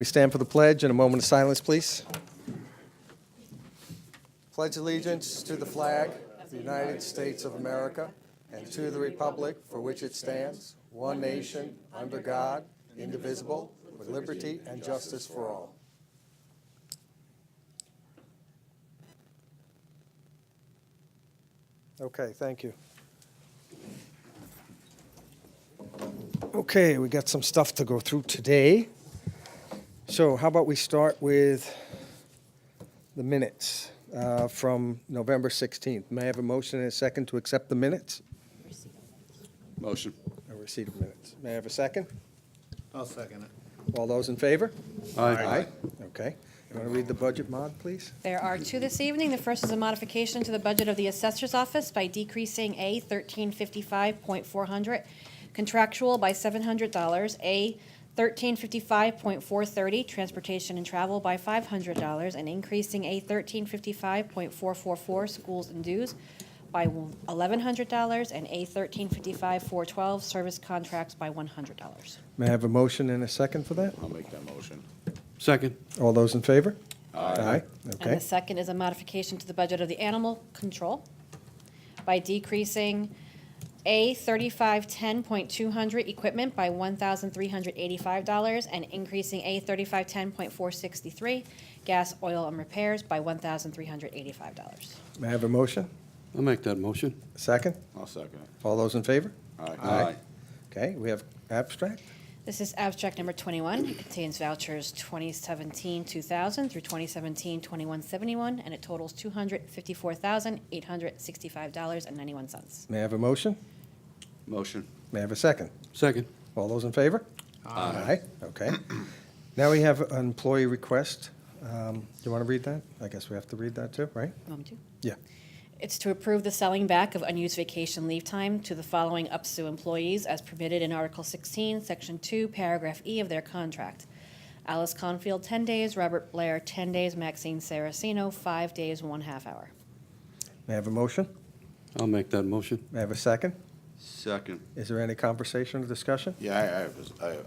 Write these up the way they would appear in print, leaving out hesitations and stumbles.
We stand for the pledge and a moment of silence, please. Pledge allegiance to the flag of the United States of America and to the republic for which it stands, one nation, under God, indivisible, with liberty and justice for all. Okay, thank you. Okay, we got some stuff to go through today. So how about we start with the minutes from November 16th? May I have a motion and a second to accept the minutes? Motion. A receipt of minutes. May I have a second? I'll second it. All those in favor? Aye. Okay. You want to read the budget mod, please? There are two this evening. The first is a modification to the budget of the Assessor's Office by decreasing A 1355.400 contractual by $700, A 1355.430 transportation and travel by $500, and increasing A 1355.444 schools and dues by $1,100, and A 1355.412 service contracts by $100. May I have a motion and a second for that? I'll make that motion. Second. All those in favor? Aye. And Okay. the second is a modification to the budget of the animal control by decreasing A 3510.200 equipment by $1,385 and increasing A 3510.463 gas, oil, and repairs by $1,385. May I have a motion? I'll make that motion. Second? I'll second it. All those in favor? Aye. Okay, we have abstract. This is abstract number 21. It contains vouchers 2017-2000 through 2017-2171, and it totals $254,865.91. May I have a motion? Motion. May I have a second? Second. All those in favor? Aye. Okay. Now we have an employee request. Do you want to read that? I guess we have to read that too, right? Want me to? Yeah. It's to approve the selling back of unused vacation leave time to the following UPSU employees as permitted in Article 16, Section 2, Paragraph E of their contract. Alice Confield, 10 days, Robert Blair, 10 days, Maxine Saraceno, 5 days, 1/2 hour. May I have a motion? I'll make that motion. May I have a second? Second. Is there any conversation or discussion? Yeah,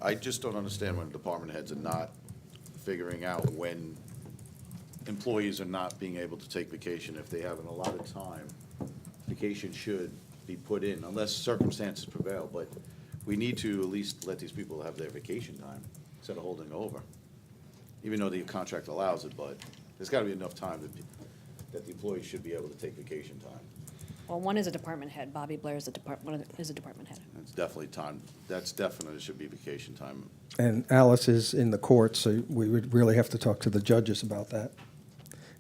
I just don't understand when department heads are not figuring out when employees are not being able to take vacation. If they have an allotted time, vacation should be put in unless circumstances prevail. But we need to at least let these people have their vacation time instead of holding over. Even though the contract allows it, but there's got to be enough time that the employees should be able to take vacation time. Well, one is a department head. Bobby Blair is a department head. It's definitely time, that's definitely should be vacation time. And Alice is in the court, so we would really have to talk to the judges about that.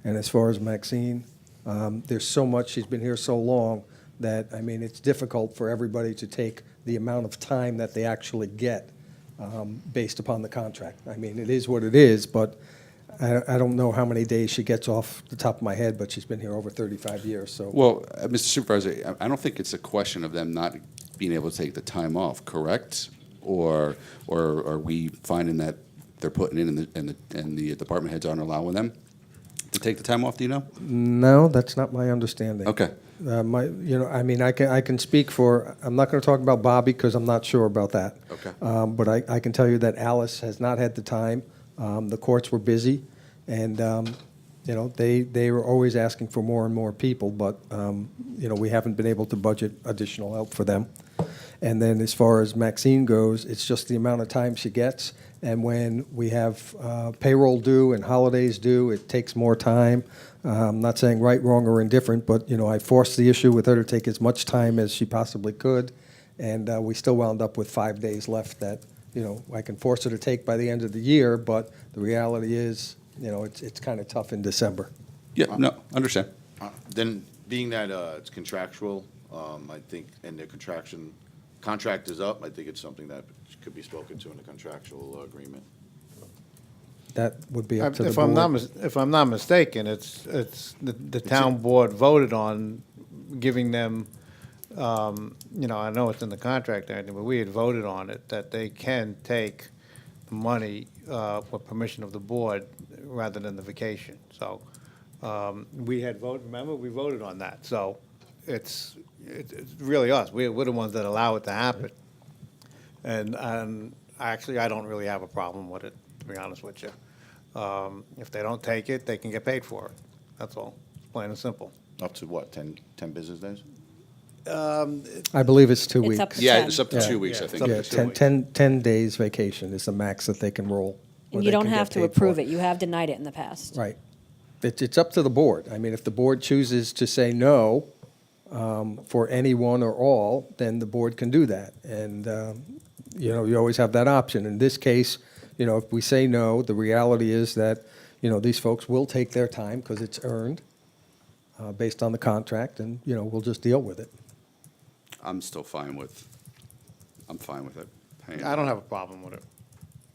And as far as Maxine, there's so much, she's been here so long that, I mean, it's difficult for everybody to take the amount of time that they actually get based upon the contract. I mean, it is what it is, but I don't know how many days she gets off the top of my head, but she's been here over 35 years, so. Well, Mr. Supervisor, I don't think it's a question of them not being able to take the time off, correct? Or are we finding that they're putting in and the department heads aren't allowing them to take the time off, do you know? No, that's not my understanding. Okay. I mean, I can speak for, I'm not going to talk about Bobby because I'm not sure about that. Okay. But I can tell you that Alice has not had the time. The courts were busy, and, they were always asking for more and more people, but, we haven't been able to budget additional help for them. And then as far as Maxine goes, it's just the amount of time she gets. And when we have payroll due and holidays due, it takes more time. I'm not saying right, wrong, or indifferent, but, I forced the issue with her to take as much time as she possibly could. And we still wound up with 5 days left that, I can force her to take by the end of the year, but the reality is, it's kind of tough in December. Yeah, no, understand. Then, being that it's contractual, I think, and the contract is up, I think it's something that could be spoken to in a contractual agreement. That would be up to the If board. if I'm not mistaken, it's the town board voted on giving them, I know it's in the contract and everything, but we had voted on it, that they can take the money with permission of the board rather than the vacation. So we had voted, remember, we voted on that. So it's really us. We're the ones that allow it to happen. And actually, I don't really have a problem with it. be honest with you. If they don't take it, they can get paid for it. That's all, plain and simple. Up to what, 10 business days? I believe it's 2 It's weeks. up to Yeah, 10. it's up to Yeah. 2 weeks, I Yeah, think. it's Yeah, up to 2 10 days vacation is the max that they can roll. or And they you don't can get have to paid approve for. it. You have denied it in the past. Right. It's up to the board. I mean, if the board chooses to say no for any one or all, then the board can do that. And, you always have that option. In this case, if we say no, the reality is that, these folks will take their time because it's earned based on the contract, and, we'll just deal with it. I'm fine with it. paying I don't have a problem with it.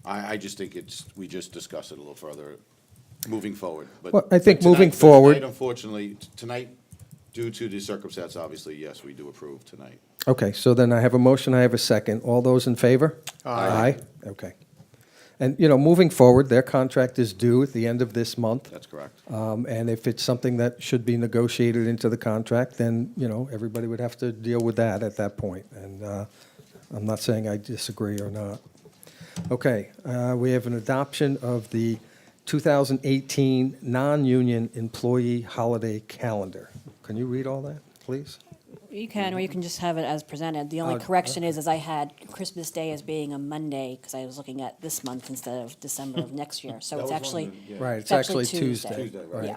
I just think we just discuss it a little further, moving forward. But Well, I think but moving tonight- forward- tonight, unfortunately, tonight, due to the circumstance, obviously, yes, we do approve tonight. Okay, so then I have a motion, I have a second. All those in favor? Aye. Okay. And, moving forward, their contract is due at the end of this month. That's correct. And if it's something that should be negotiated into the contract, then, everybody would have to deal with that at that point. And I'm not saying I disagree or not. Okay, we have an adoption of the 2018 non-union employee holiday calendar. Can you read all that, please? You can, or you can just have it as presented. The only Oh, correction is I had Christmas Day as being a Monday, because I was looking at this month instead of December of next year. So it's actually, Right, it's actually Tuesday. Tuesday. Tuesday, right. Yeah.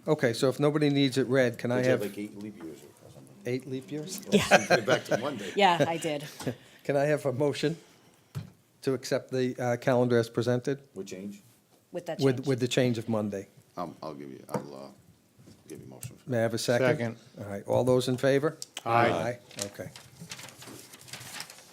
Okay, so if nobody needs it read, can I Did you have like 8 leap years or something? 8 leap years? Get back to Monday. Yeah, I did. Can I have a motion to accept the calendar as presented What change? With that with, change. with the change of Monday? I'll give you motion. for May I have a second? Second. All right, all those in favor? Aye. Okay.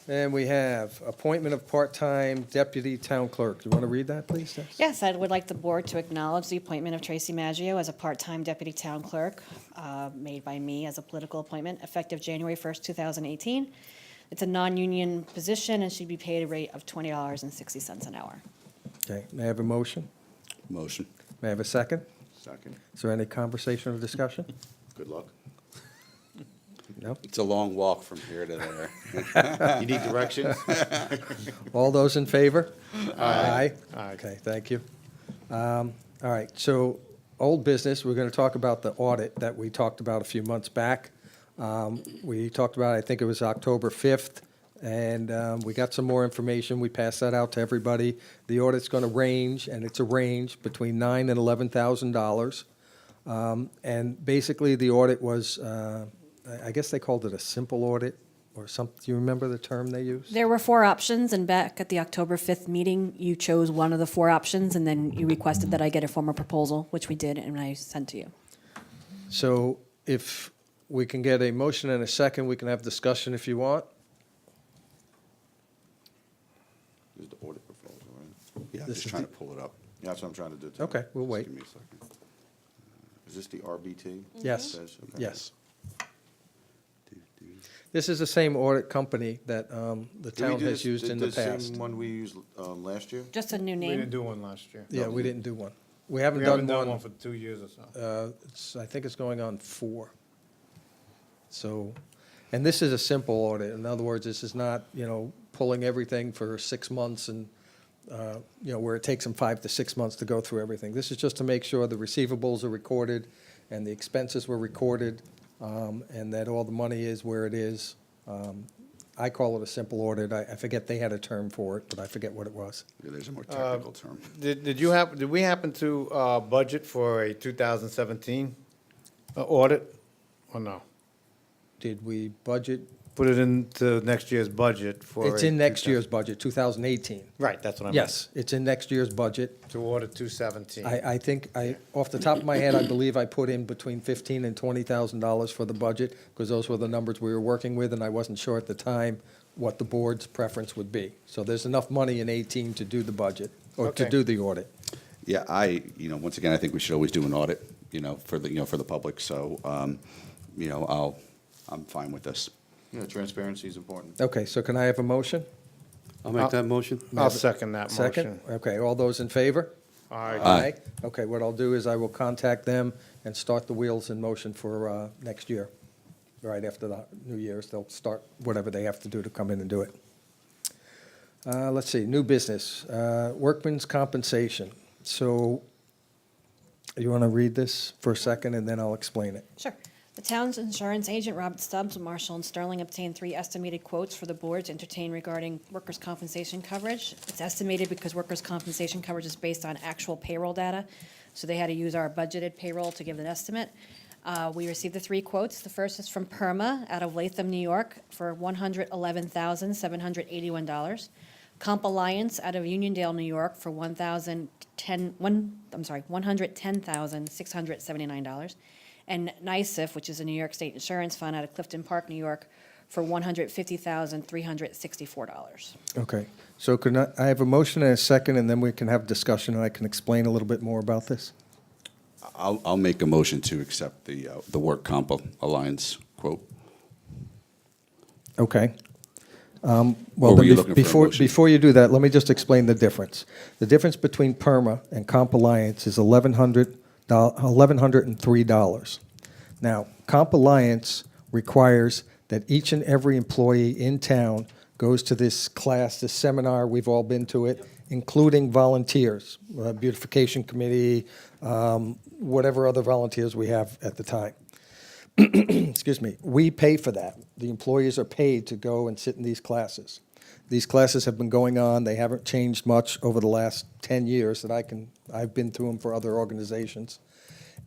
And we have appointment of part-time deputy town clerk. Do you want to read that, please? Des? Yes, I would like the board to acknowledge the appointment of Tracy Maggio as a part-time deputy town clerk, made by me as a political appointment, effective January 1st, 2018. It's a non-union position and should be paid a rate of $20.60 an hour. Okay, may I have a motion? Motion. May I have a second? Second. Is there any conversation or discussion? Good luck. No? It's a long walk from here to there. You need directions? All those in favor? Aye. Aye. Okay, thank you. All right, so, old business, we're going to talk about the audit that we talked about a few months back. We talked about, I think it was October 5th, and we got some more information. We passed that out to everybody. The audit's going to range, and it's a range, between $9,000 and $11,000. And basically, the audit was, I guess they called it a simple audit, or something. Do you remember the term they used? There were 4 options, and back at the October 5th meeting, you chose one of the 4 options, and then you requested that I get a formal proposal, which we did, and I sent to you. So if we can get a motion and a second, we can have discussion if you want. This is the audit proposal, right? Yeah, I'm This just is trying the- to pull it up. Yeah, that's what I'm trying to do. too. Okay, we'll Just wait. Give me a second. Is this the RBT? Yes, It says? Okay. yes. This is the same audit company that the Did we town do has this- used in the The same past. one we used last year? Just a new We didn't name. do one last year. Yeah, we didn't do one. We haven't We done haven't done one one, for 2 years or so. I think it's going on 4. So, and this is a simple audit. In other words, this is not, pulling everything for 6 months and, where it takes them 5 to 6 months to go through everything. This is just to make sure the receivables are recorded and the expenses were recorded, and that all the money is where it is. I call it a simple audit. I forget they had a term for it, but I forget what it was. Yeah, there's a more technical term. Did we happen to budget for a 2017 audit, or no? Did we budget? Put it into next year's budget for. It's in next year's budget, 2018. Right, that's what I meant. Yes, it's in next year's budget. To order 217. I think, off the top of my head, I believe I put in between $15,000 and $20,000 for the budget, because those were the numbers we were working with, and I wasn't sure at the time what the board's preference would be. So there's enough money in 18 to do the budget, or to Okay. do the audit. Yeah, once again, I think we should always do an audit, for the public, so, I'm fine with this. Transparency is important. Okay, so can I have a motion? I'll make that motion. I'll second that motion. Second? Okay, all those in favor? Aye. Aye. Okay, what I'll do is I will contact them and start the wheels in motion for next year. Right after the New Year's, they'll start whatever they have to do to come in and do it. Let's see, new business, workman's compensation. So you want to read this for a second, and then I'll explain it? Sure. The town's insurance agent, Robert Stubbs, Marshall and Sterling, obtained 3 estimated quotes for the board to entertain regarding workers' compensation coverage. It's estimated because workers' compensation coverage is based on actual payroll data, so they had to use our budgeted payroll to give an estimate. We received the 3 quotes. The first is from PERMA out of Latham, New York, for $111,781. Comp Alliance out of Uniondale, New York, for $110,679. And NYSIF, which is a New York State Insurance Fund out of Clifton Park, New York, for $150,364. Okay, so I have a motion and a second, and then we can have discussion, and I can explain a little bit more about this? I'll make a motion to accept the Work Comp Alliance quote. Okay. Or Well, were then you looking for a motion? before you do that, let me just explain the difference. The difference between PERMA and Comp Alliance is $1,103. Now, Comp Alliance requires that each and every employee in town goes to this class, this seminar, we've all been to it, including volunteers, beautification committee, whatever other volunteers we have at the time. Excuse me, we pay for that. The employees are paid to go and sit in these classes. These classes have been going on, they haven't changed much over the last 10 years that I've been through them for other organizations.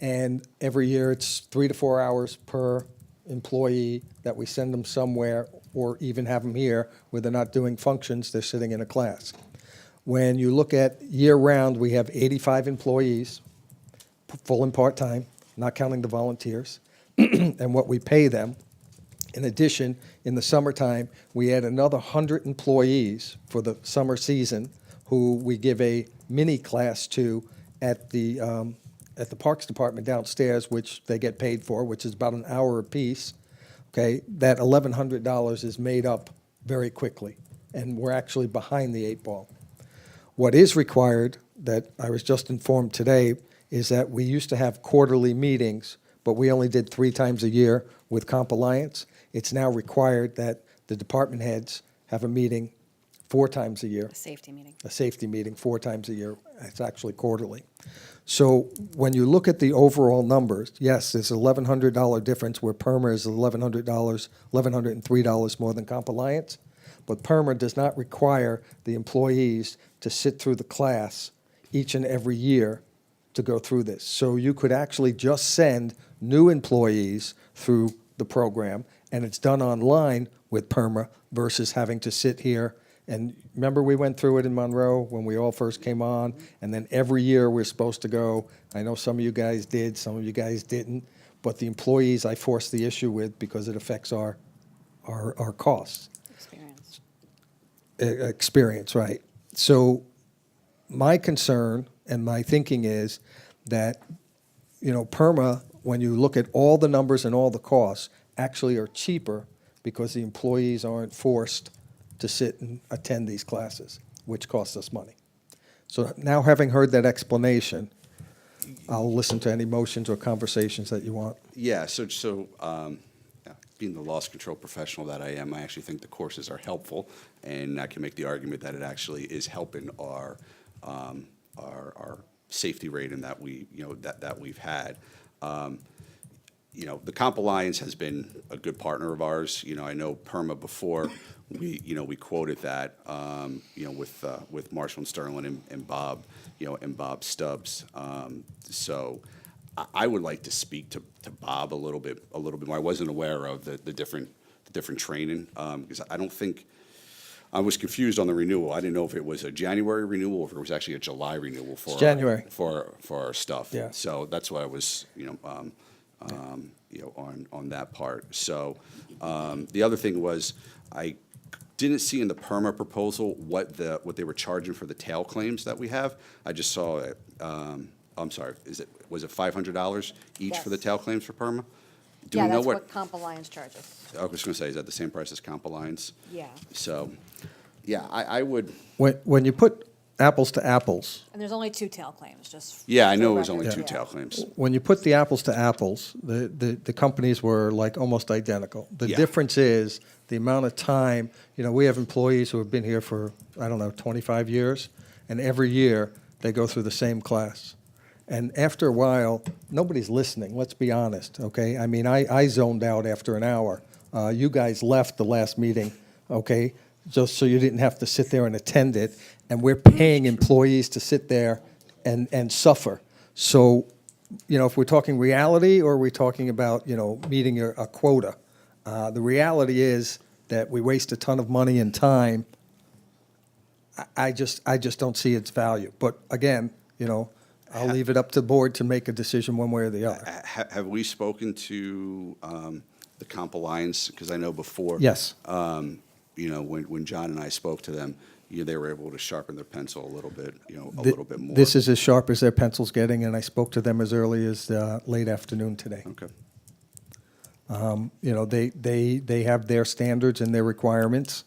And every year, it's 3 to 4 hours per employee that we send them somewhere, or even have them here, where they're not doing functions, they're sitting in a class. When you look at year-round, we have 85 employees, full and part-time, not counting the volunteers, and what we pay them. In addition, in the summertime, we add another 100 employees for the summer season, who we give a mini class to at the Parks Department downstairs, which they get paid for, which is about an hour apiece. Okay, that $1,100 is made up very quickly, and we're actually behind the 8 ball. What is required, that I was just informed today, is that we used to have quarterly meetings, but we only did 3 times a year with Comp Alliance. It's now required that the department heads have a meeting 4 times a year, A safety meeting. a safety meeting 4 times a year. It's actually quarterly. So when you look at the overall numbers, yes, there's $1,100 difference where PERMA is $1,103 more than Comp Alliance, but PERMA does not require the employees to sit through the class each and every year to go through this. So you could actually just send new employees through the program, and it's done online with PERMA versus having to sit here. And remember, we went through it in Monroe when we all first came on, and then every year we're supposed to go. I know some of you guys did, some of you guys didn't, but the employees I forced the issue with because it affects our costs. Experience. Experience, right. So my concern and my thinking is that, PERMA, when you look at all the numbers and all the costs, actually are cheaper because the employees aren't forced to sit and attend these classes, which costs us money. So now, having heard that explanation, I'll listen to any motions or conversations that you want. Yeah, being the loss control professional that I am, I actually think the courses are helpful, and I can make the argument that it actually is helping our safety rating that we've had. The Comp Alliance has been a good partner of ours. I know PERMA before, we quoted that, with Marshall and Sterling and Bob, and Bob Stubbs. So I would like to speak to Bob a little bit more. I wasn't aware of the different training, because I don't think, I was confused on the renewal. I didn't know if it was a January renewal or if it was actually a July renewal for January. for our stuff. Yeah. So that's why I was, on that part. So the other thing was, I didn't see in the PERMA proposal what they were charging for the tail claims that we have. I just saw it. I'm sorry. Was it $500 each for the Yes. tail claims for PERMA? Do Yeah, we know that's what Comp Alliance charges. I was going to say, is that the same price as Comp Alliance? Yeah. So, yeah, I would. When you put apples to apples, And there's only two tail claims, just. Yeah, I for know the it was only record. two Yeah. tail claims. when you put the apples to apples, the companies were like almost identical. The Yeah. difference is the amount of time, we have employees who have been here for, I don't know, 25 years, and every year they go through the same class. And after a while, nobody's listening, let's be honest, okay? I mean, I zoned out after an hour. You guys left the last meeting, okay, just so you didn't have to sit there and attend it. And we're paying employees to sit there and suffer. So, if we're talking reality or we're talking about, meeting a quota, the reality is that we waste a ton of money and time. I just don't see its value. But again, I'll leave it up to the board to make a decision one way or the other. Have we spoken to the Comp Alliance? Because I know before. Yes. When John and I spoke to them, they were able to sharpen their pencil a little bit, a Th- little bit more. This is as sharp as their pencil's getting, and I spoke to them as early as late afternoon today. Okay. They have their standards and their requirements.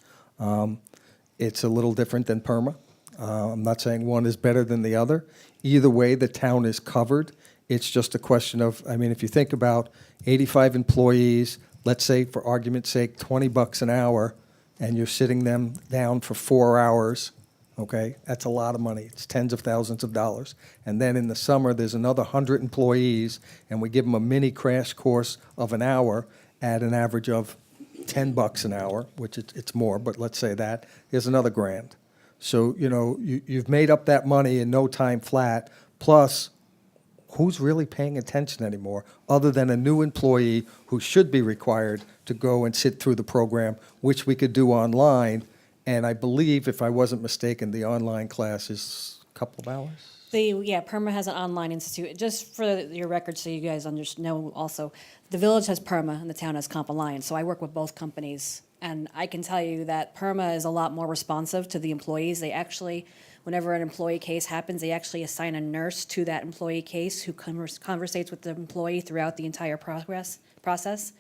It's a little different than PERMA. I'm not saying one is better than the other. Either way, the town is covered. It's just a question of, if you think about 85 employees, let's say for argument's sake, $20 an hour, and you're sitting them down for 4 hours, okay? That's a lot of money. It's tens of thousands of dollars. And then in the summer, there's another 100 employees, and we give them a mini crash course of an hour at an average of $10 an hour, which it's more, but let's say that, is another grand. So, you've made up that money in no time flat, plus who's really paying attention anymore, other than a new employee who should be required to go and sit through the program, which we could do online. And I believe, if I wasn't mistaken, the online class is a couple of hours? PERMA has an online institute. Just for your record, so you guys know also, the village has PERMA and the town has Comp Alliance. So I work with both companies. And I can tell you that PERMA is a lot more responsive to the employees. They actually, whenever an employee case happens, they actually assign a nurse to that employee case who conversates with the employee throughout the entire process.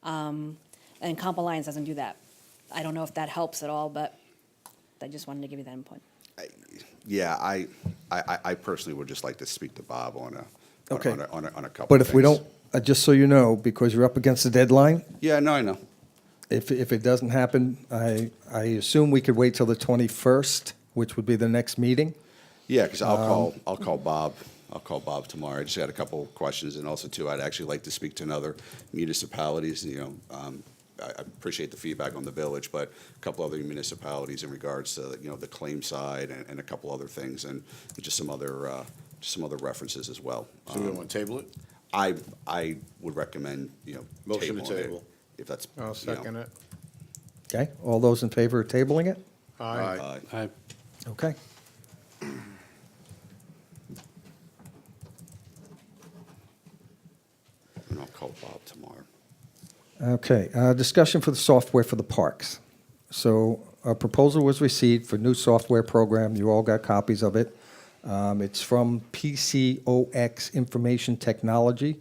And Comp Alliance doesn't do that. I don't know if that helps at all, but I just wanted to give you that input. Yeah, I personally would just like to speak to Bob on a Okay. on a couple. But of if we things. don't, just so you know, because you're up against the deadline, Yeah, no, I know. if it doesn't happen, I assume we could wait till the 21st, which would be the next meeting. Yeah, because I'll call Bob. I'll call Bob tomorrow. I just got a couple of questions, and also too, I'd actually like to speak to another municipalities. I appreciate the feedback on the village, but a couple other municipalities in regards to the claim side and a couple other things, and just some other references as well. So we want to table it? I would recommend Motion to tabling it, table. if that's I'll second it. Okay, all those in favor of tabling it? Aye. Aye. Okay. And I'll call Bob tomorrow. Okay, discussion for the software for the parks. So a proposal was received for new software program. You all got copies of it. It's from PCOX Information Technology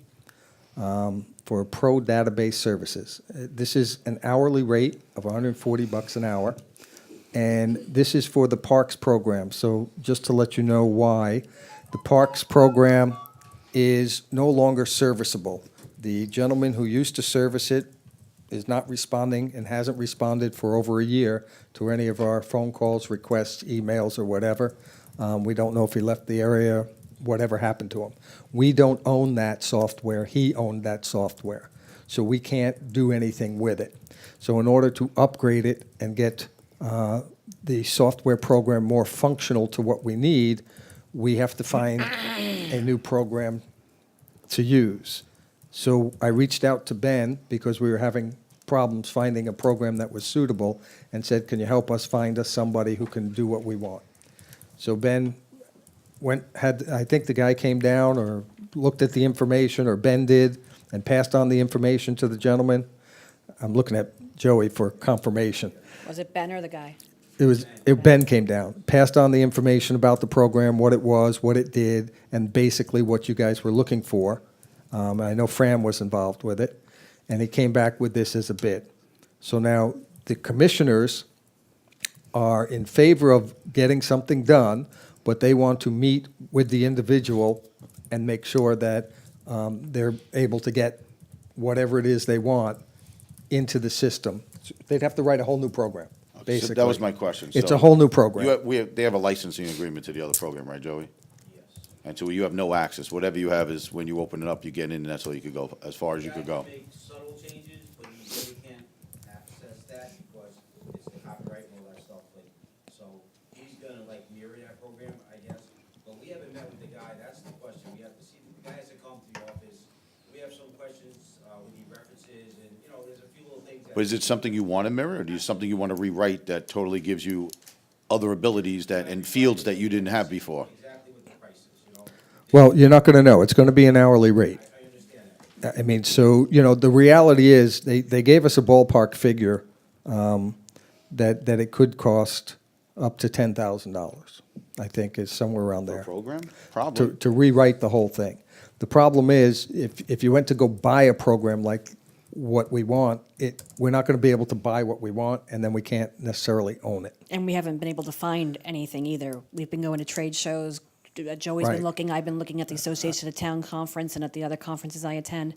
for pro database services. This is an hourly rate of $140 an hour, and this is for the parks program. So just to let you know why, the parks program is no longer serviceable. The gentleman who used to service it is not responding and hasn't responded for over a year to any of our phone calls, requests, emails, or whatever. We don't know if he left the area, whatever happened to him. We don't own that software. He owned that software. So we can't do anything with it. So in order to upgrade it and get the software program more functional to what we need, we have to find a new program to use. So I reached out to Ben because we were having problems finding a program that was suitable and said, can you help us find us somebody who can do what we want? So Ben I think the guy came down or looked at the information, or Ben did, and passed on the information to the gentleman. I'm looking at Joey for confirmation. Was it Ben or the guy? Ben came down, passed on the information about the program, what it was, what it did, and basically what you guys were looking for. I know Fran was involved with it, and he came back with this as a bid. So now the commissioners are in favor of getting something done, but they want to meet with the individual and make sure that they're able to get whatever it is they want into the system. They'd have to write a whole new program, So basically. that was my question. It's So a whole new program. they have a licensing agreement to the other program, right, Joey? Yes. And so you have no access. Whatever you have is when you open it up, you get in, and that's all you could go, as far as you could go. Make subtle changes, but you really can't access that because it's the copyright and all that stuff, like, so he's gonna like mirror that program, I guess. But we haven't met with the guy, that's the question, we have to see, the guy has to come to the office. We have some questions, we need references, and, you know, there's a few little things that. But is it something you want to mirror, or do you, something you want to rewrite that totally gives you other abilities that, and fields that you didn't have before? Exactly what the price is, you know, Well, you're not going to know. It's going to be an hourly rate. I understand that. I mean, so, you know, the reality is, they gave us a ballpark figure that it could cost up to $10,000, I think is somewhere around For a there, program? Probably. to rewrite the whole thing. The problem is, if you went to go buy a program like what we want, we're not going to be able to buy what we want, and then we can't necessarily own it. And we haven't been able to find anything either. We've been going to trade shows. Joey's Right. been looking, I've been looking at the Association of Town Conference and at the other conferences I attend.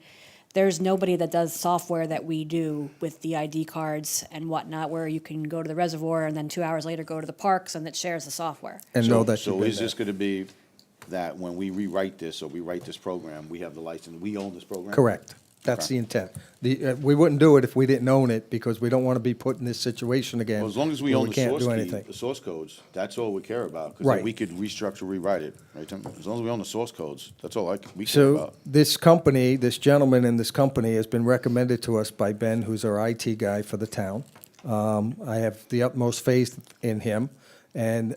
There's nobody that does software that we do with the ID cards and whatnot, where you can go to the reservoir and then 2 hours later go to the parks and that shares the software. And know that you've So been is there. this going to be that when we rewrite this, or we write this program, we have the license, we own this program? Correct. That's Okay. the intent. We wouldn't do it if we didn't own it, because we don't want to be put in this situation again. Well, as long as we where own the can't source do key, anything. the source codes, that's all we care about. Because Right. we could restructure, rewrite it, right, Tim? As long as we own the source codes, that's all we care So about. this company, this gentleman in this company has been recommended to us by Ben, who's our IT guy for the town. I have the utmost faith in him, and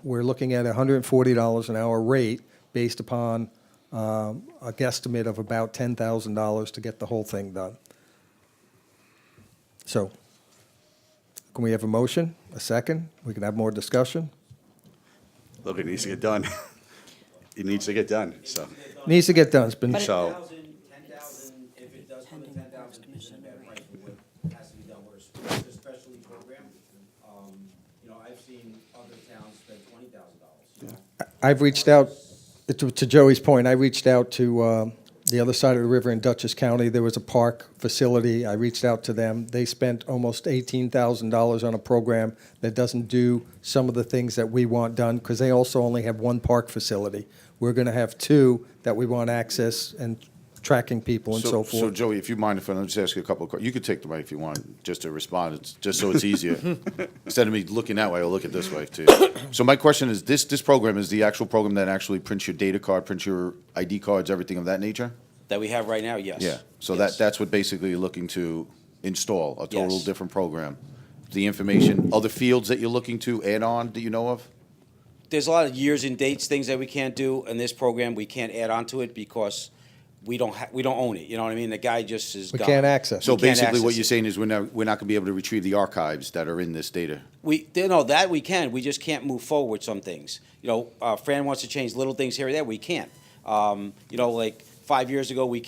we're looking at a $140 an hour rate based upon a guesstimate of about $10,000 to get the whole thing done. So, can we have a motion, a second? We can have more discussion? Look, it needs to get done. It needs to get done, so. Needs to get done. It's been, But it- So- 10,000, if it does come to 10,000, it's a bad price, but what has to be done, we're a specialty program. You know, I've seen other towns spend $20,000, you know. I've reached out, to Joey's point, I reached out to the other side of the river in Dutchess County. There was a park facility. I reached out to them. They spent almost $18,000 on a program that doesn't do some of the things that we want done, because they also only have one park facility. We're going to have two that we want access and tracking people and so So forth. Joey, if you mind, if I just ask you a couple of questions, you could take the mic if you want, just to respond, it's, just so it's easier. Instead of me looking that way, I'll look at this way too. So my question is, this program is the actual program that actually prints your data card, prints your ID cards, everything of that nature? That we have right now, yes. Yeah, so Yes. that's what basically you're looking to install, a total Yes. different program. The information, other fields that you're looking to add on that you know of? There's a lot of years and dates, things that we can't do in this program, we can't add on to it because we don't own it, you know what I mean? The guy just is We gone. can't access So We can't basically what access you're it. saying is we're not gonna be able to retrieve the archives that are in this data? That we can, we just can't move forward with some things. You know, Fran wants to change little things here or there, we can't. You know, like 5 years ago, we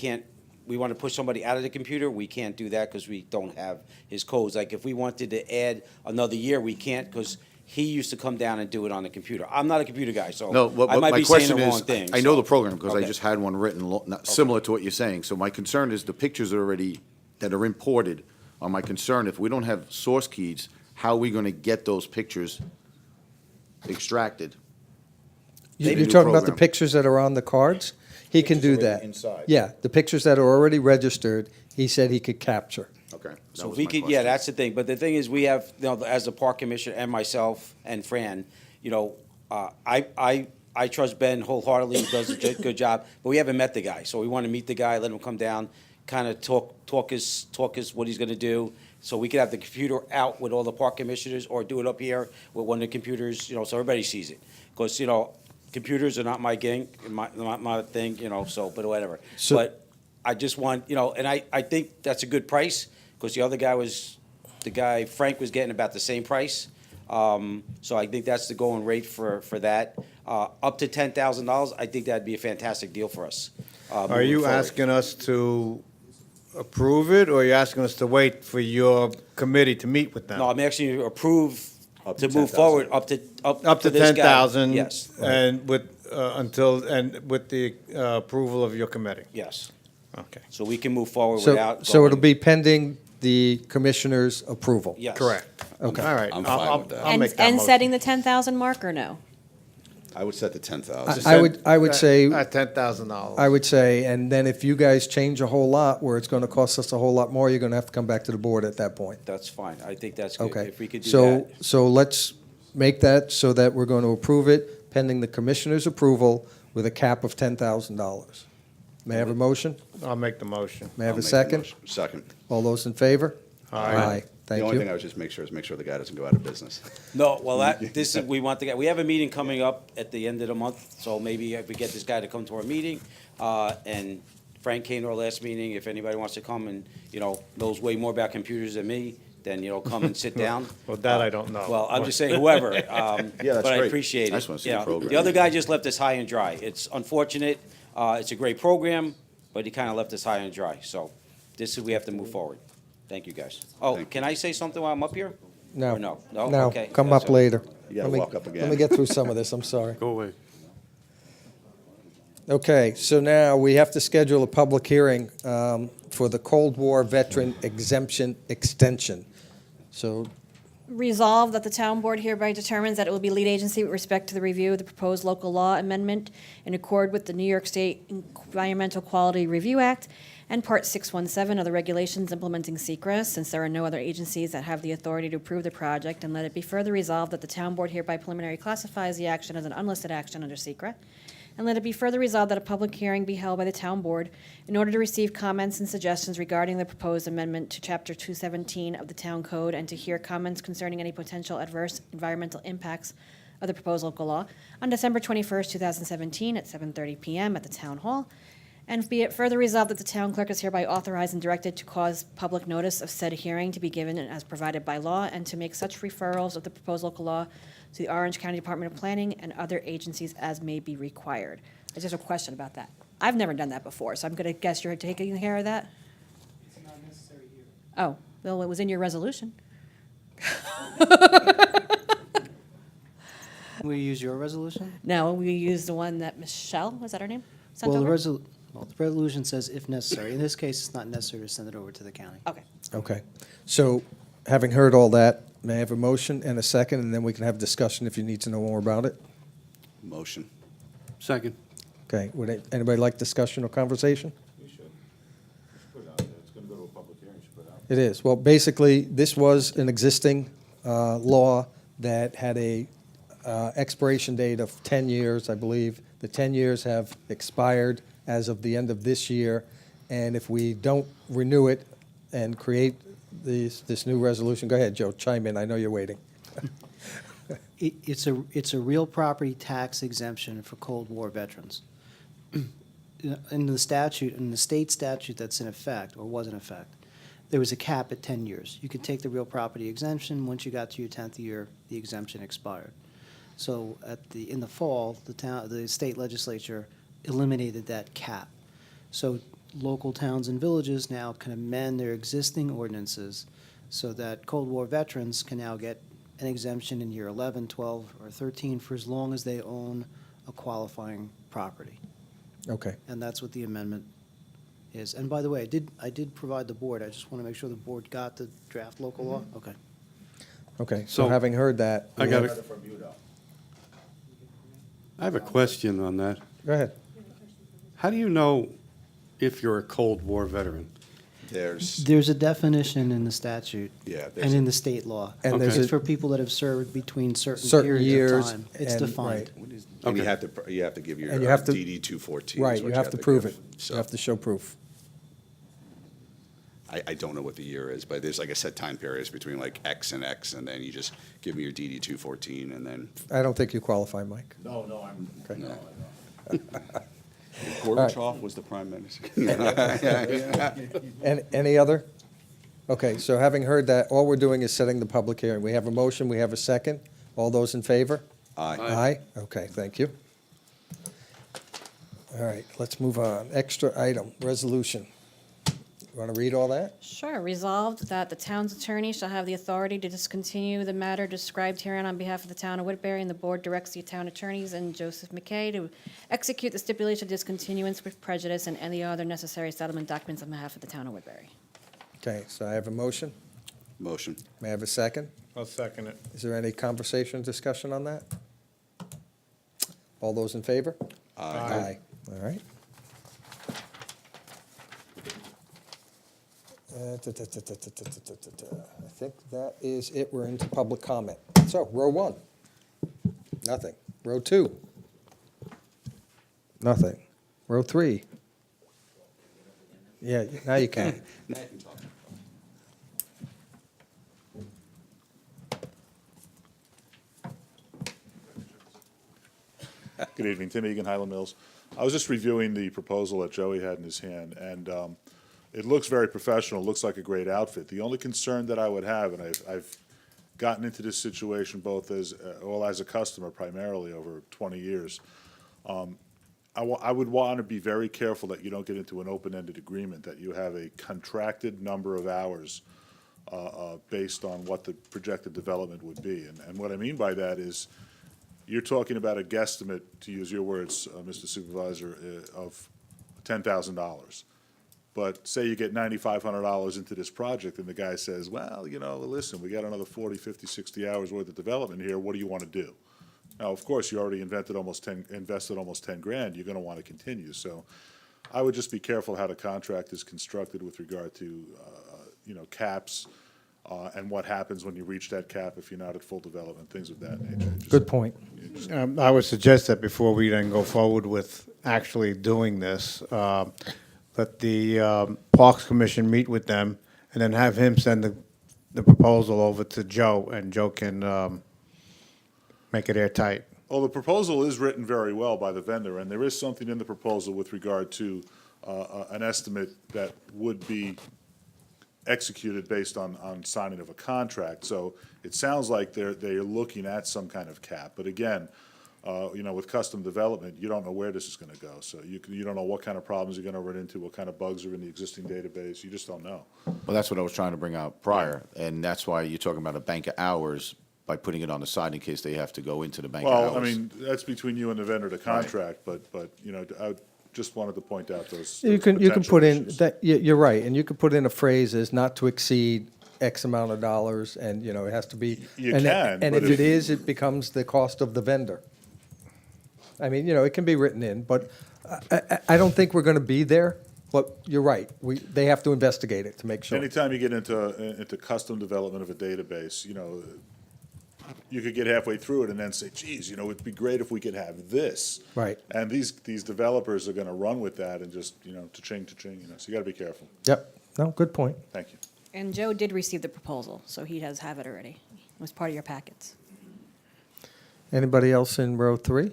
want to push somebody out of the computer, we can't do that because we don't have his codes. Like if we wanted to add another year, we can't because he used to come down and do it on the computer. I'm not a computer guy, so No, I but might my be saying question the wrong is, thing. I know so- the program because I Okay. just had one written, similar to what you're saying. So my concern is the pictures are already, that are imported are my concern. If we don't have source keys, how are we going to get those pictures extracted? You're New talking about the program. pictures that are on the cards? He can do Pictures already that. inside. Yeah, the pictures that are already registered, he said he could capture. Okay. that So was we my could, question. yeah, that's the thing, but the thing is, we have, you know, as the park commissioner and myself and Fran, you know, I trust Ben wholeheartedly, he does a good job, but we haven't met the guy, so we want to meet the guy, let him come down, kind of talk his what he's gonna do, so we could have the computer out with all the park commissioners, or do it up here with one of the computers, you know, so everybody sees it. Because, you know, computers are not my gang, my thing, you know, so, but whatever. So- But I just want, you know, and I think that's a good price, because the guy, Frank, was getting about the same price. So I think that's the going rate for that. Up to $10,000, I think that'd be a fantastic deal for us. Are moving you forward. asking us to approve it, or are you asking us to wait for your committee to meet with them? No, I'm actually approve Up to to move 10,000. forward, Up to this guy. 10,000. Yes, And with, with the approval of your committee. yes. Okay. So we can move forward So, without. so it'll going- be pending the commissioner's approval? Yes. Correct. Okay. All right. I'm I'll- fine I'll- with that. I'll make that And motion. setting the 10,000 mark or no? I would set the 10,000. I would say, At $10,000. I would say, and then if you guys change a whole lot where it's gonna cost us a whole lot more, you're gonna have to come back to the board at that point. That's fine. I think that's good. Okay. If we could do So, that. so let's make that so that we're going to approve it pending the commissioner's approval with a cap of $10,000. May I have a motion? I'll make the motion. May I have I'll a make the second? motion. Second. All those in favor? Aye. The Thank only thing I you. would just make sure the guy doesn't go out of business. No, well, this is, we want the guy, we have a meeting coming up at the end of the month, so maybe if we get this guy to come to our meeting, and Frank came to our last meeting, if anybody wants to come and, knows way more about computers than me, then, come and sit down. Well, that I don't know. Well, I'm just saying whoever, that's but I great. appreciate it. I just wanna see You the know, program. The other guy just left us high and dry. It's unfortunate, it's a great program, but he kinda left us high and dry, so this is, we have to move forward. Thank you, guys. Oh, Thank you. can I say something while I'm up here? No. Or no? No? No, Okay. come That's up it. later. You gotta Let me- walk up Let me again. get through some of this, I'm sorry. Go away. Okay, so now we have to schedule a public hearing for the Cold War Veteran Exemption Extension. So, Resolved that the town board hereby determines that it will be lead agency with respect to the review of the proposed local law amendment in accord with the New York State Environmental Quality Review Act and Part 617 of the regulations implementing SECRA, since there are no other agencies that have the authority to approve the project, and let it be further resolved that the town board hereby preliminary classifies the action as an unlisted action under SECRA, and let it be further resolved that a public hearing be held by the town board in order to receive comments and suggestions regarding the proposed amendment to Chapter 217 of the Town Code and to hear comments concerning any potential adverse environmental impacts of the proposed local law on December 21st, 2017 at 7:30 PM at the Town Hall. And be it further resolved that the town clerk is hereby authorized and directed to cause public notice of said hearing to be given as provided by law and to make such referrals of the proposed local law to the Orange County Department of Planning and other agencies as may be required. I just have a question about that. I've never done that before, so I'm gonna guess you're taking care of that? It's not necessary here. Oh, well, it was in your resolution. We use your resolution? No, we used the one that Michelle, was that her name? Sent Well, the over? the resolution says if necessary. In this case, it's not necessary to send it over to the county. Okay. okay. So, having heard all that, may I have a motion and a second, and then we can have discussion if you need to know more about it? Motion. Second. Okay, would anybody like discussion or conversation? We should. Put it out there. It's gonna go to a public hearing, should put it out. It is. Well, basically, this was an existing law that had a expiration date of 10 years, I believe. The 10 years have expired as of the end of this year, and if we don't renew it and create this new resolution, go ahead, Joe, chime in. I know you're waiting. It's a real property tax exemption for Cold War veterans. In the statute, in the state statute that's in effect, or was in effect, there was a cap at 10 years. You could take the real property exemption. Once you got to your 10th year, the exemption expired. So in the fall, the state legislature eliminated that cap. So local towns and villages now can amend their existing ordinances so that Cold War veterans can now get an exemption in year 11, 12, or 13 for as long as they own a qualifying property. Okay. And that's what the amendment is. And by the way, I did provide the board. I just want to make sure the board got the draft local law. Okay. Okay, so So, having heard that. I we got have- a, I have a question on that. Go ahead. How do you know if you're a Cold War veteran? There's a definition in the statute. Yeah, there's And a- in the state law. And there's It's a- for people that have served between certain Certain periods years of time. It's and- defined. right. And you Okay. have to give your And you have to- DD 214. is Right, what you have to prove give. it. You So have to show proof. I don't know what the year is, but there's like a set time periods between like X and X, and then you just give me your DD 214, and then I don't think you qualify, Mike. No, I'm. Okay. No, Gorbachev was the prime minister. Any other? Okay, so having heard that, all we're doing is setting the public hearing. We have a motion, we have a second. All those in favor? Aye. Aye? Okay, thank you. All right, let's move on. Extra item, resolution. Want to read all that? Sure. Resolved that the town's attorney shall have the authority to discontinue the matter described herein on behalf of the town of Woodbury, and the board directs the town attorneys and Joseph McKay to execute the stipulation of discontinuance with prejudice and any other necessary settlement documents on behalf of the town of Woodbury. Okay, so I have a motion. Motion. May I have a second? I'll second it. Is there any conversation, discussion on that? All those in favor? Aye. All right. I think that is it. We're into public comment. So, row one. Nothing. Row two. Nothing. Row three. Yeah, now you can. Now you can talk. Good evening, Tim Egan, Highland Mills. I was just reviewing the proposal that Joey had in his hand, and it looks very professional, looks like a great outfit. The only concern that I would have, and I've gotten into this situation both as, as a customer primarily over 20 years, I would want to be very careful that you don't get into an open-ended agreement, that you have a contracted number of hours based on what the projected development would be. And what I mean by that is, you're talking about a guesstimate, to use your words, Mr. Supervisor, of $10,000. But say you get $9,500 into this project, and the guy says, well, listen, we got another 40, 50, 60 hours worth of development here, what do you want to do? Now, of course, you already invested almost 10 grand, you're going to want to continue. So I would just be careful how the contract is constructed with regard to, caps, and what happens when you reach that cap if you're not at full development, things of that nature. Just- Good point. I would suggest that before we then go forward with actually doing this, let the Parks Commission meet with them and then have him send the proposal over to Joe, and Joe can make it airtight. Well, the proposal is written very well by the vendor, and there is something in the proposal with regard to an estimate that would be executed based on signing of a contract. So it sounds like they're looking at some kind of cap. But again, with custom development, you don't know where this is going to go. So you don't know what kind of problems you're going to run into, what kind of bugs are in the existing database. You just don't know. Well, that's what I was trying to bring out prior, and that's why you're talking about a bank of hours by putting it on the side in case they have to go into the bank of hours. Well, I mean, that's between you and the vendor, the contract, but I just wanted to point out those You can potential put in, issues. you're right, and you could put in a phrase as not to exceed X amount of dollars, and, it has to be. You and can, And but if if- it is, it becomes the cost of the vendor. I mean, it can be written in, but I don't think we're going to be there, but you're right. They have to investigate it to make sure. Anytime you get into custom development of a database, you could get halfway through it and then say, geez, it'd be great if we could have this. Right. And these developers are gonna run with that and just, cha-ching, so you gotta be careful. Yep, no, good point. Thank you. And Joe did receive the proposal, so he does have it already. It was part of your packets. Anybody else in row three?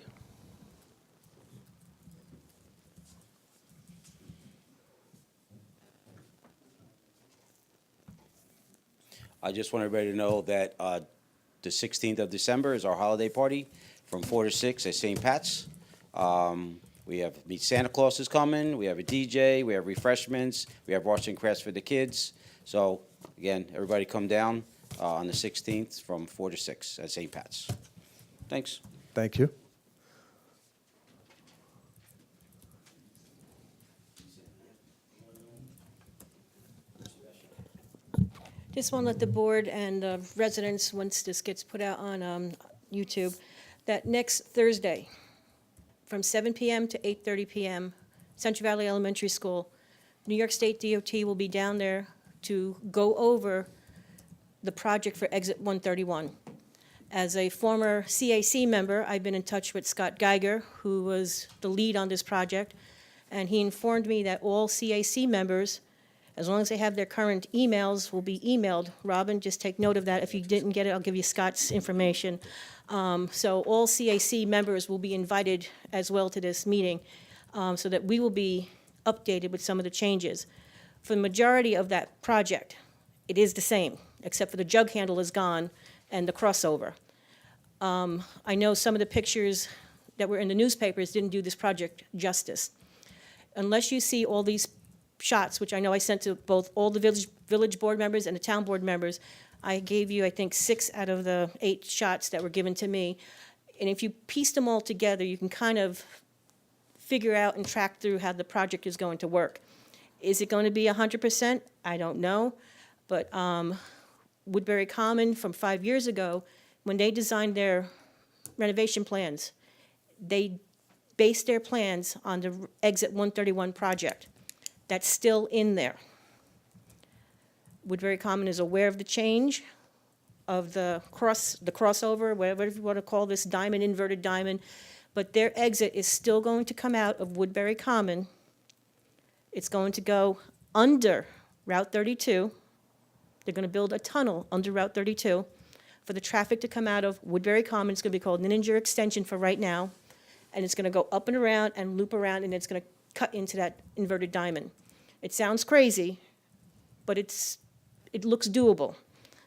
I just want everybody to know that the 16th of December is our holiday party from 4 to 6 at St. Pat's. We have Meet Santa Claus is coming, we have a DJ, we have refreshments, we have arts and crafts for the kids. So, again, everybody come down on the 16th from 4 to 6 at St. Pat's. Thanks. Thank you. Just want to let the board and residents, once this gets put out on YouTube, that next Thursday, from 7 PM to 8:30 PM, Central Valley Elementary School, New York State DOT will be down there to go over the project for Exit 131. As a former CAC member, I've been in touch with Scott Geiger, who was the lead on this project, and he informed me that all CAC members, as long as they have their current emails, will be emailed. Robin, just take note of that. If you didn't get it, I'll give you Scott's information. So all CAC members will be invited as well to this meeting, so that we will be updated with some of the changes. For the majority of that project, it is the same, except for the jug handle is gone and the crossover. I know some of the pictures that were in the newspapers didn't do this project justice. Unless you see all these shots, which I know I sent to both all the village board members and the town board members. I gave you, I think, 6 out of the 8 shots that were given to me. And if you piece them all together, you can kind of figure out and track through how the project is going to work. Is it going to be 100%? I don't know. But Woodbury Common from 5 years ago, when they designed their renovation plans, they based their plans on the Exit 131 project. That's still in there. Woodbury Common is aware of the change of the crossover, whatever you want to call this diamond, inverted diamond, but their exit is still going to come out of Woodbury Common. It's going to go under Route 32. They're going to build a tunnel under Route 32 for the traffic to come out of Woodbury Common. It's going to be called Ninninger Extension for right now, and it's going to go up and around and loop around, and it's going to cut into that inverted diamond. It sounds crazy, but it looks doable.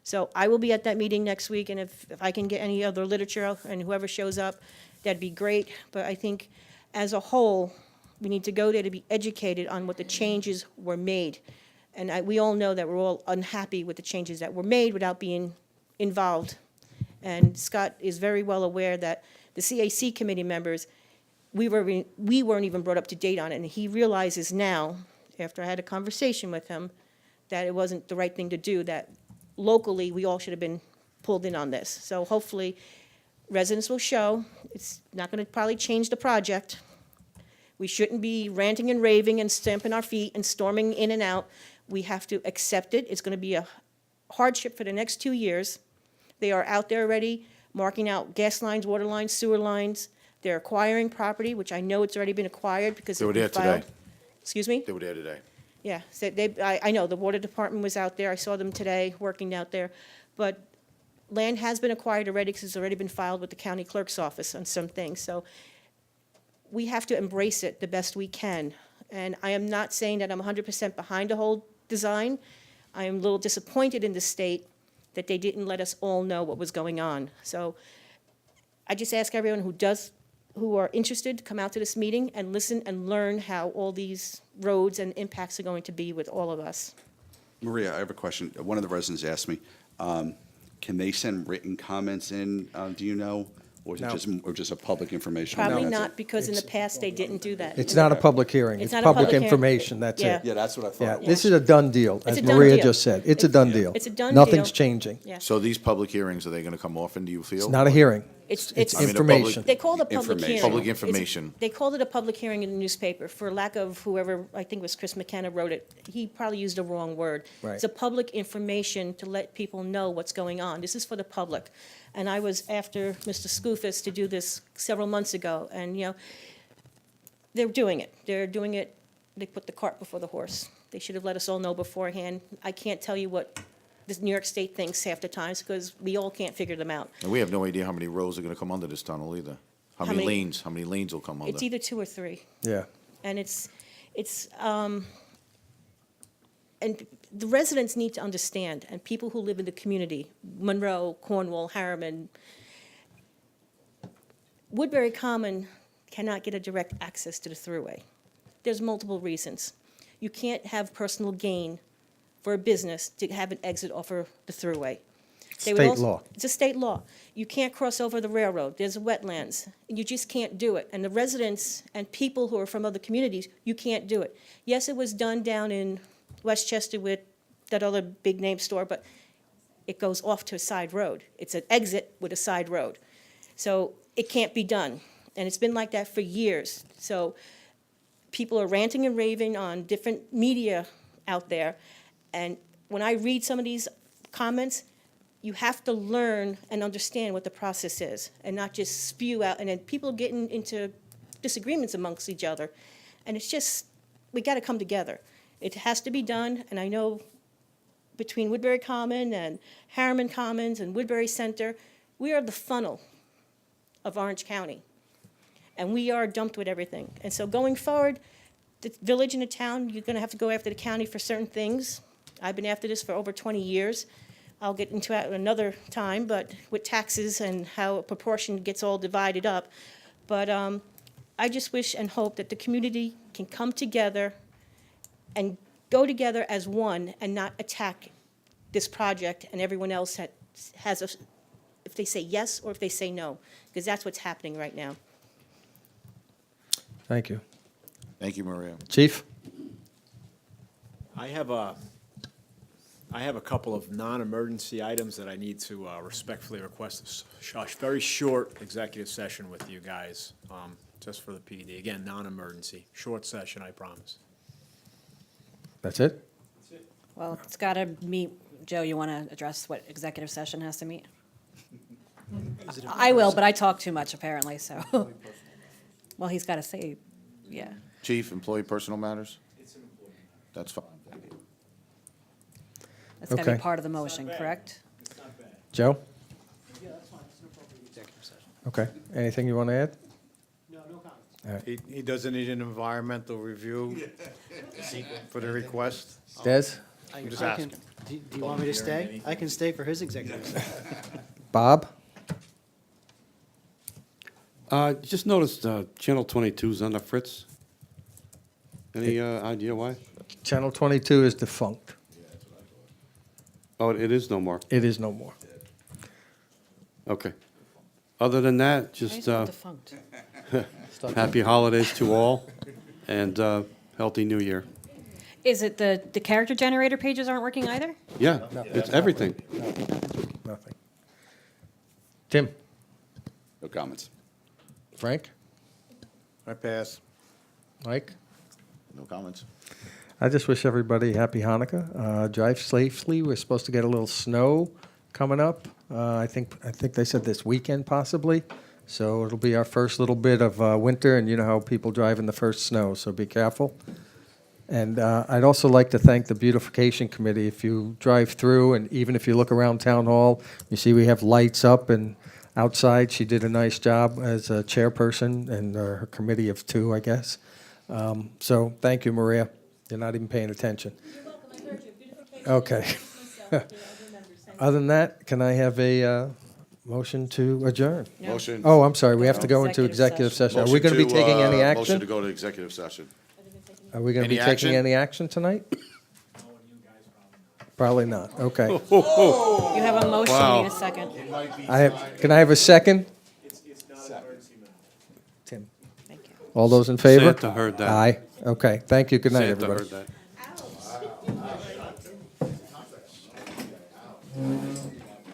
So I will be at that meeting next week, and if I can get any other literature and whoever shows up, that'd be great. But I think as a whole, we need to go there to be educated on what the changes were made. And we all know that we're all unhappy with the changes that were made without being involved. And Scott is very well aware that the CAC committee members, we weren't even brought up to date on it. And he realizes now, after I had a conversation with him, that it wasn't the right thing to do, that locally, we all should have been pulled in on this. So hopefully, residents will show. It's not going to probably change the project. We shouldn't be ranting and raving and stamping our feet and storming in and out. We have to accept it. It's going to be a hardship for the next 2 years. They are out there already marking out gas lines, water lines, sewer lines. They're acquiring property, which I know it's already been acquired because They were it's been there filed. today. Excuse me? They were there today. Yeah, so I know, the water department was out there, I saw them today, working out there, but land has been acquired already, because it's already been filed with the county clerk's office on some things, so we have to embrace it the best we can, and I am not saying that I'm 100% behind the whole design. I am a little disappointed in the state that they didn't let us all know what was going on, so I just ask everyone who are interested to come out to this meeting and listen and learn how all these roads and impacts are going to be with all of us. Maria, I have a question. One of the residents asked me, can they send written comments in, do you know? Or is it No. just a public information? Probably No. not, because in the past, they didn't do that. It's not a public hearing. It's It's not a public public hearing. information, that's Yeah. it. Yeah, that's what I thought Yeah, it was. this is a done deal, It's as a done Maria deal. just said. It's a done deal. It's a done Nothing's deal. changing. Yeah. So these public hearings, are they gonna come often, do you feel? It's not a hearing. It's I mean, a information. They called it a public Information. hearing. Public It's- information. They called it a public hearing in the newspaper, for lack of whoever, I think it was Chris McKenna wrote it. He probably used the wrong word. Right. It's a public information to let people know what's going on. This is for the public. And I was after Mr. Skoufis to do this several months ago, and, they're doing it. They're doing it, they put the cart before the horse. They should have let us all know beforehand. I can't tell you what this New York State thinks half the times, because we all can't figure them out. And we have no idea how many roads are gonna come under this tunnel either. How many many- lanes will come under? It's either 2 or 3. Yeah. And and the residents need to understand, and people who live in the community, Monroe, Cornwall, Harriman, Woodbury Common cannot get a direct access to the thruway. There's multiple reasons. You can't have personal gain for a business to have an exit off of the thruway. They would State also- law. It's a state law. You can't cross over the railroad. There's wetlands. You just can't do it. And the residents and people who are from other communities, you can't do it. Yes, it was done down in Westchester with that other big name store, but it goes off to a side road. It's an exit with a side road. So it can't be done. And it's been like that for years. So people are ranting and raving on different media out there. And when I read some of these comments, you have to learn and understand what the process is and not just spew out. And then people getting into disagreements amongst each other. And it's just, we got to come together. It has to be done. And I know between Woodbury Common and Harriman Commons and Woodbury Center, we are the funnel of Orange County. And we are dumped with everything. And so going forward, the village and the town, you're going to have to go after the county for certain things. I've been after this for over 20 years. I'll get into that another time, but with taxes and how a proportion gets all divided up. But I just wish and hope that the community can come together and go together as one and not attack this project and everyone else that has a, if they say yes or if they say no, because that's what's happening right now. Thank you. Thank you, Maria. Chief? I have a couple of non-emergency items that I need to respectfully request a very short executive session with you guys, just for the PD. Again, non-emergency, short session, I promise. That's it? Well, it's got to meet, Joe, you want to address what executive session has to meet? I will, but I talk too much apparently, so. Well, he's got to say, yeah. Chief, employee personal matters? That's fine. That's got to be Okay. part of the motion, correct? Joe? Yeah, that's fine, it's an appropriate executive session. Okay. Anything you want to add? No, no comments. He doesn't need an environmental review for the request? Des? I'm just I can- asking. Do you want me to stay? I can stay for his executive session. Bob? Just noticed Channel 22's under Fritz. Any idea why? Channel 22 is defunct. Oh, it is no more. It is no more. Okay. Other than that, Why just is it defunct? happy holidays to all and healthy new year. Is it the character generator pages aren't working either? Yeah, it's everything. Nothing. Tim? No comments. Frank? I pass. Mike? No comments. I just wish everybody happy Hanukkah. Drive safely. We're supposed to get a little snow coming up. I think they said this weekend possibly. So it'll be our first little bit of winter, and you know how people drive in the first snow, so be careful. And I'd also like to thank the beautification committee. If you drive through, and even if you look around Town Hall, you see we have lights up, and outside she did a nice job as a chairperson and her committee of two, I guess. So thank you, Maria. You're not even paying attention. You're welcome, I heard you. Okay. Other than that, can I have a motion to adjourn? No. Motion. Oh, I'm sorry, we have to go into Executive executive session. Are we going to be taking any Motion to action? go to executive session. Are we going to be Any taking action? any action tonight? Probably not, okay. You have a motion, Wow. need a second. Can I have a second? Tim, Thank you. all those in favor? Santa heard that. Aye, okay, thank you, good night, Santa everybody. heard that.